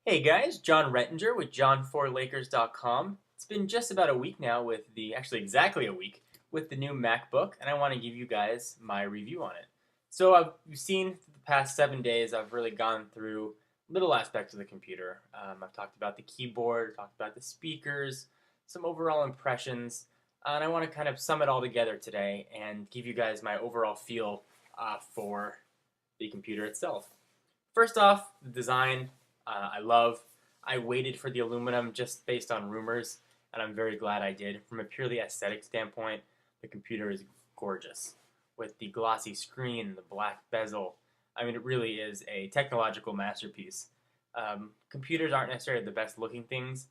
Hey guys, John Rettinger with John4Lakers.com. It's been just about a week now actually exactly a week, with the new MacBook, and I want to give you guys my review on it. You've seen for the past 7 days, I've really gone through little aspects of the computer. I've talked about the keyboard, talked about the speakers, some overall impressions, and I want to kind of sum it all together today and give you guys my overall feel for the computer itself. First off, the design I love. I waited for the aluminum just based on rumors, and I'm very glad I did. From a purely aesthetic standpoint, the computer is gorgeous with the glossy screen, the black bezel. I mean, it really is a technological masterpiece. Computers aren't necessarily the best looking things,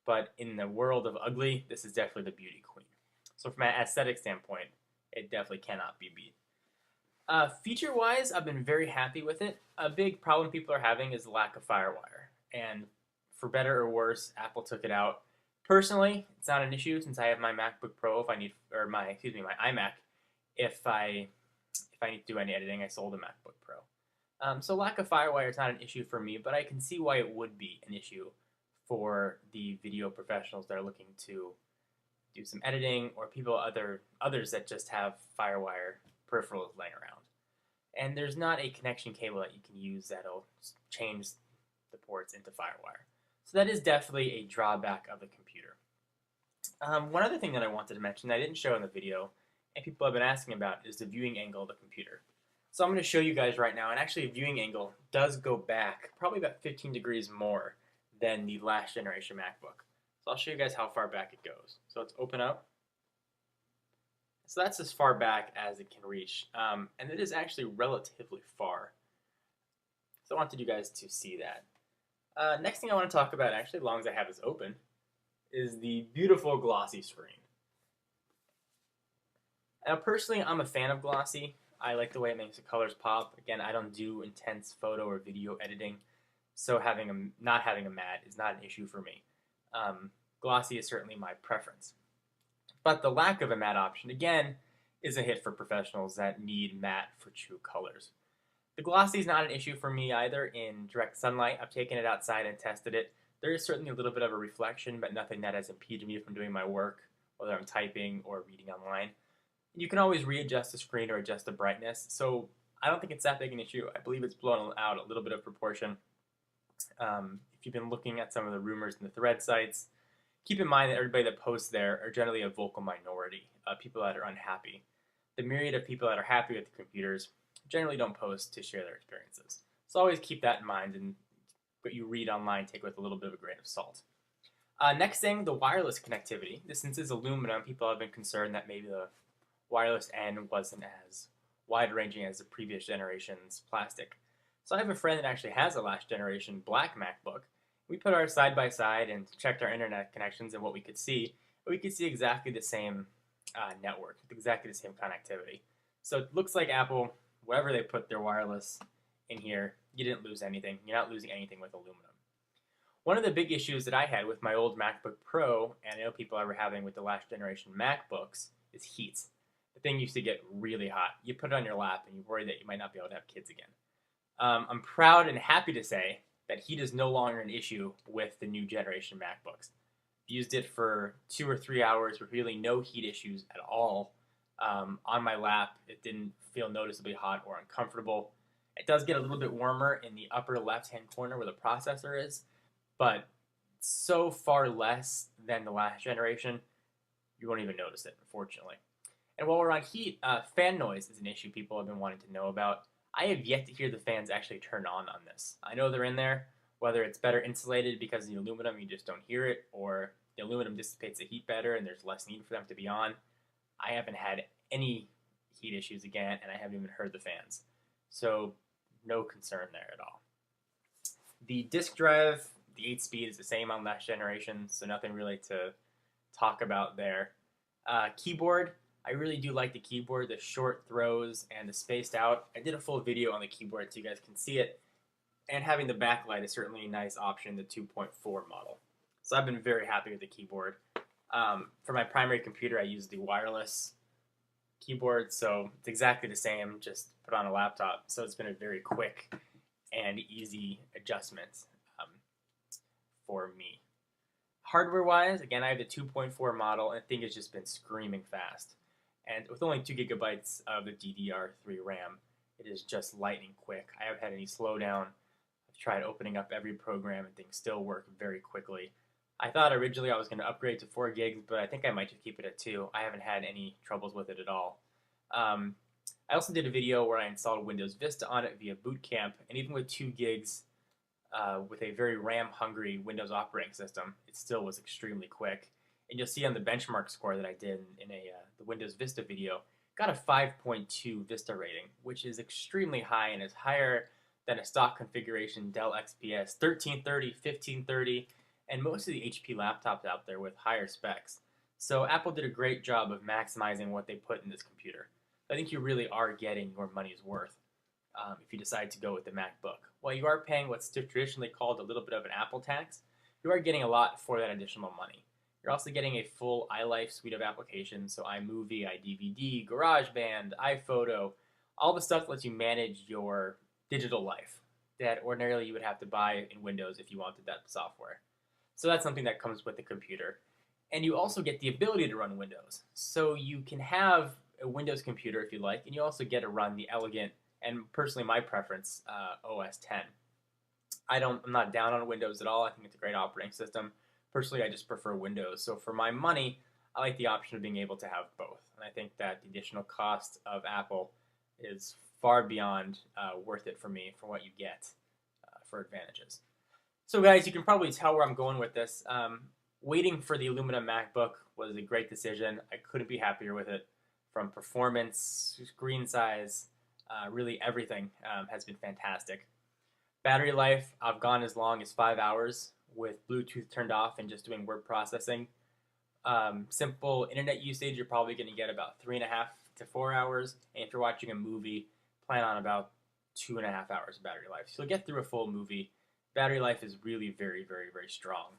but in the world of ugly, this is definitely the beauty queen. So, from an aesthetic standpoint, it definitely cannot be beat. Feature-wise, I've been very happy with it. A big problem people are having is the lack of FireWire, and for better or worse, Apple took it out. Personally, it's not an issue since I have my MacBook Pro. If I need, or my iMac, if I need to do any editing, I sold a MacBook Pro. So lack of FireWire is not an issue for me, but I can see why it would be an issue for the video professionals that are looking to do some editing, or others that just have FireWire peripherals laying around. And there's not a connection cable that you can use that'll change the ports into FireWire. So that is definitely a drawback of the computer. One other thing that I wanted to mention that I didn't show in the video, and people have been asking about, is the viewing angle of the computer. So I'm going to show you guys right now, and actually a viewing angle does go back probably about 15 degrees more than the last generation MacBook. So I'll show you guys how far back it goes. So let's open up. So that's as far back as it can reach, and it is actually relatively far. So I wanted you guys to see that. Next thing I want to talk about, actually, as long as I have this open, is the beautiful glossy screen. Now, personally, I'm a fan of glossy. I like the way it makes the colors pop. Again, I don't do intense photo or video editing, so not having a matte is not an issue for me. Glossy is certainly my preference. But the lack of a matte option, again, is a hit for professionals that need matte for true colors. The glossy is not an issue for me either in direct sunlight. I've taken it outside and tested it. There is certainly a little bit of a reflection, but nothing that has impeded me from doing my work, whether I'm typing or reading online. You can always readjust the screen or adjust the brightness, so I don't think it's that big an issue. I believe it's blown out a little bit of proportion. If you've been looking at some of the rumors in the thread sites, keep in mind that everybody that posts there are generally a vocal minority, people that are unhappy. The myriad of people that are happy with the computers generally don't post to share their experiences. So always keep that in mind, and what you read online take with a little bit of a grain of salt. Next thing, the wireless connectivity. Since it's aluminum, people have been concerned that maybe the wireless end wasn't as wide-ranging as the previous generation's plastic. So I have a friend that actually has a last generation black MacBook. We put ours side by side and checked our internet connections and what we could see. We could see exactly the same network, exactly the same connectivity. So it looks like Apple, wherever they put their wireless in here, you didn't lose anything. You're not losing anything with aluminum. One of the big issues that I had with my old MacBook Pro, and I know people are having with the last generation MacBooks, is heat. The thing used to get really hot. You put it on your lap and you worry that you might not be able to have kids again. I'm proud and happy to say that heat is no longer an issue with the new generation MacBooks. Used it for 2 or 3 hours with really no heat issues at all. On my lap, it didn't feel noticeably hot or uncomfortable. It does get a little bit warmer in the upper left-hand corner where the processor is, but so far less than the last generation, you won't even notice it, unfortunately. And while we're on heat, fan noise is an issue people have been wanting to know about. I have yet to hear the fans actually turn on this. I know they're in there, whether it's better insulated because of the aluminum, you just don't hear it, or the aluminum dissipates the heat better and there's less need for them to be on. I haven't had any heat issues again, and I haven't even heard the fans. So no concern there at all. The disk drive, the 8-speed is the same on last generation, so nothing really to talk about there. Keyboard, I really do like the keyboard, the short throws and the spaced out. I did a full video on the keyboard so you guys can see it. And having the backlight is certainly a nice option, the 2.4 model. So I've been very happy with the keyboard. For my primary computer, I use the wireless keyboard, so it's exactly the same, just put on a laptop. So it's been a very quick and easy adjustment. for me. Hardware-wise, again, I have the 2.4 model, and the thing has just been screaming fast. And with only 2 gigabytes of the DDR3 RAM, it is just lightning quick. I haven't had any slowdown. I've tried opening up every program, and things still work very quickly. I thought originally I was going to upgrade to 4 gigs, but I think I might just keep it at 2. I haven't had any troubles with it at all. I also did a video where I installed Windows Vista on it via Boot Camp, and even with 2 gigs, with a very RAM-hungry Windows operating system, it still was extremely quick. And you'll see on the benchmark score that I did in the Windows Vista video, got a 5.2 Vista rating, which is extremely high and is higher than a stock configuration Dell XPS 1330, 1530, and most of the HP laptops out there with higher specs. So Apple did a great job of maximizing what they put in this computer. I think you really are getting your money's worth if you decide to go with the MacBook. While you are paying what's traditionally called a little bit of an Apple tax, you are getting a lot for that additional money. You're also getting a full iLife suite of applications, so iMovie, iDVD, GarageBand, iPhoto, all the stuff that lets you manage your digital life that ordinarily you would have to buy in Windows if you wanted that software. So that's something that comes with the computer. And you also get the ability to run Windows. So you can have a Windows computer if you like, and you also get to run the elegant, and personally my preference, OS X. I'm not down on Windows at all. I think it's a great operating system. Personally, I just prefer Windows. So for my money, I like the option of being able to have both. And I think that the additional cost of Apple is far beyond worth it for me for what you get for advantages. So guys, you can probably tell where I'm going with this. Waiting for the aluminum MacBook was a great decision. I couldn't be happier with it. From performance, screen size, really everything has been fantastic. Battery life, I've gone as long as 5 hours with Bluetooth turned off and just doing word processing. Simple internet usage, you're probably going to get about 3.5 to 4 hours. And if you're watching a movie, plan on about 2.5 hours of battery life. So you'll get through a full movie. Battery life is really very, very, very strong.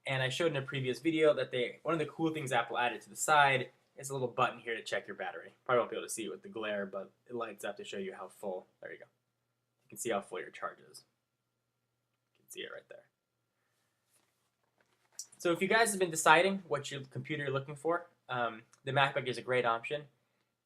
And I showed in a previous video that one of the cool things Apple added to the side is a little button here to check your battery. Probably won't be able to see it with the glare, but it lights up to show you how full. There you go. You can see how full your charge is. You can see it right there. So if you guys have been deciding what your computer you're looking for, the MacBook is a great option.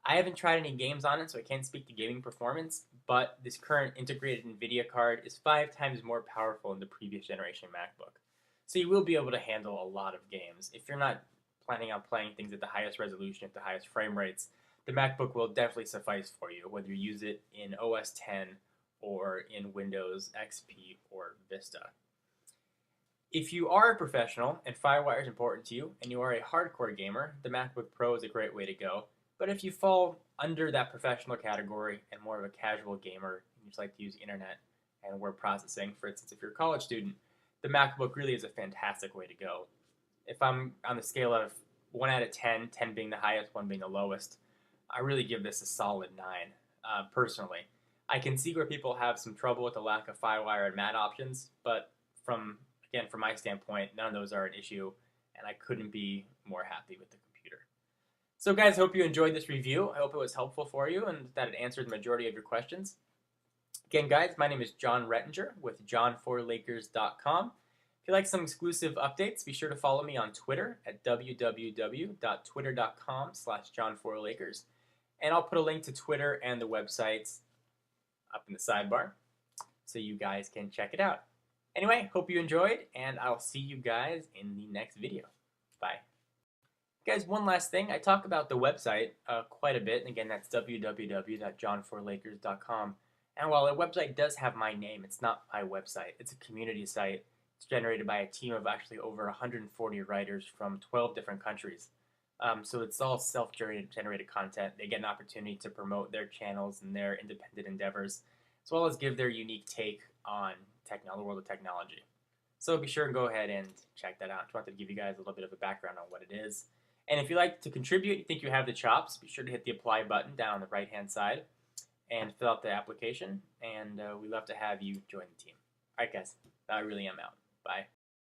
I haven't tried any games on it, so I can't speak to gaming performance, but this current integrated NVIDIA card is 5 times more powerful than the previous generation MacBook. So you will be able to handle a lot of games. If you're not planning on playing things at the highest resolution, at the highest frame rates, the MacBook will definitely suffice for you, whether you use it in OS X or in Windows XP or Vista. If you are a professional and FireWire is important to you, and you are a hardcore gamer, the MacBook Pro is a great way to go. But if you fall under that professional category and more of a casual gamer, and you just like to use the internet and word processing, for instance, if you're a college student, the MacBook really is a fantastic way to go. If I'm on the scale of 1 out of 10, 10 being the highest, 1 being the lowest, I really give this a solid 9, personally. I can see where people have some trouble with the lack of FireWire and MAT options, but from my standpoint, none of those are an issue, and I couldn't be more happy with the computer. So guys, I hope you enjoyed this review. I hope it was helpful for you and that it answered the majority of your questions. Again, guys, my name is John Rettinger with john4lakers.com. If you like some exclusive updates, be sure to follow me on Twitter at www.twitter.com/john4lakers. And I'll put a link to Twitter and the websites up in the sidebar so you guys can check it out. Anyway, hope you enjoyed, and I'll see you guys in the next video. Bye. Guys, one last thing. I talk about the website quite a bit. And again, that's www.john4lakers.com. And while the website does have my name, it's not my website. It's a community site. It's generated by a team of actually over 140 writers from 12 different countries. So it's all self-generated content. They get an opportunity to promote their channels and their independent endeavors, as well as give their unique take on the world of technology. So be sure and go ahead and check that out. I wanted to give you guys a little bit of a background on what it is. And if you like to contribute, you think you have the chops, be sure to hit the apply button down on the right-hand side and fill out the application. And we'd love to have you join the team. All right, guys, I really am out. Bye.